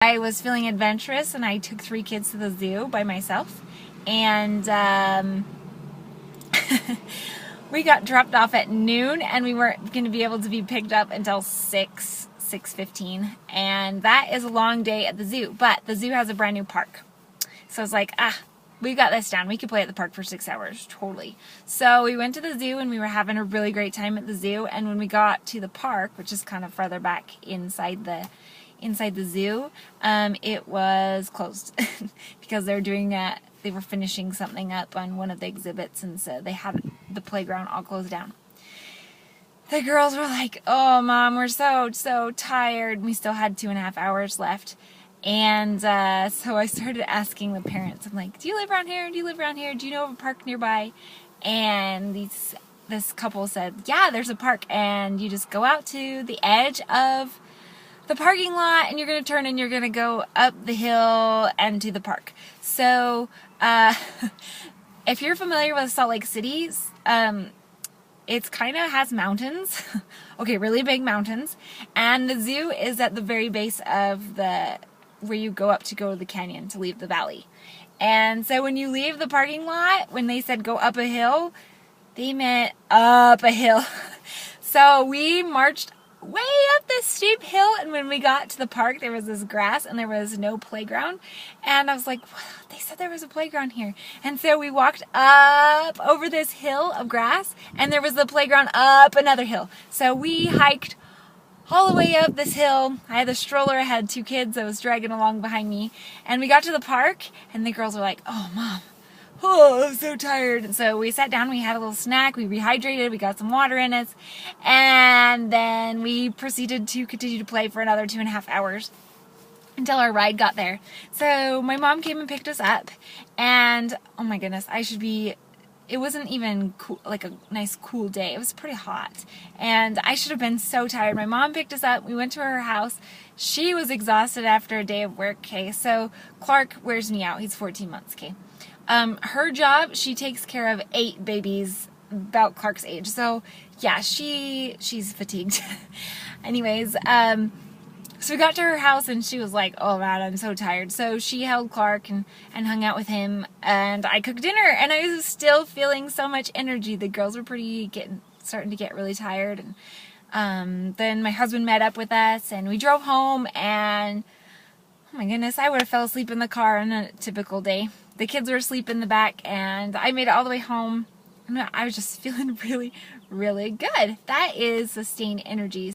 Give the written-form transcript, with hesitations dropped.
I was feeling adventurous and I took 3 kids to the zoo by myself, and we got dropped off at noon and we weren't going to be able to be picked up until 6:15, and that is a long day at the zoo, but the zoo has a brand new park. So I was like, we got this down. We could play at the park for 6 hours, totally. So we went to the zoo and we were having a really great time at the zoo, and when we got to the park, which is kind of farther back inside the zoo, it was closed because they were finishing something up on one of the exhibits, and so they had the playground all closed down. The girls were like, "Oh, Mom, we're so tired." We still had 2.5 hours left. And so I started asking the parents. I'm like, "Do you live around here? Do you live around here? Do you know of a park nearby?" And this couple said, "Yeah, there's a park, and you just go out to the edge of the parking lot, and you're going to turn and you're going to go up the hill and to the park." So if you're familiar with Salt Lake City, it kind of has mountains. Okay, really big mountains. And the zoo is at the very base of where you go up to go to the canyon to leave the valley. And so when you leave the parking lot, when they said go up a hill, they meant up a hill. So we marched way up this steep hill, and when we got to the park, there was this grass and there was no playground, and I was like, wow, they said there was a playground here. And so we walked up over this hill of grass, and there was the playground up another hill. So we hiked all the way up this hill. I had the stroller, I had 2 kids I was dragging along behind me, and we got to the park, and the girls were like, "Oh, Mom, I'm so tired." And so we sat down, we had a little snack, we rehydrated, we got some water in us, and then we proceeded to continue to play for another 2.5 hours until our ride got there. So my mom came and picked us up, and oh my goodness, it wasn't even cool, like a nice cool day. It was pretty hot, and I should have been so tired. My mom picked us up, we went to her house. She was exhausted after a day of work, okay? So Clark wears me out, he's 14 months, okay? Her job, she takes care of 8 babies about Clark's age. So yeah, she's fatigued. Anyways, so we got to her house and she was like, "Oh man, I'm so tired." So she held Clark and hung out with him, and I cooked dinner, and I was still feeling so much energy. The girls were starting to get really tired, and then my husband met up with us and we drove home, and oh my goodness, I would have fell asleep in the car on a typical day. The kids were asleep in the back, and I made it all the way home, and I was just feeling really, really good. That is sustained energy.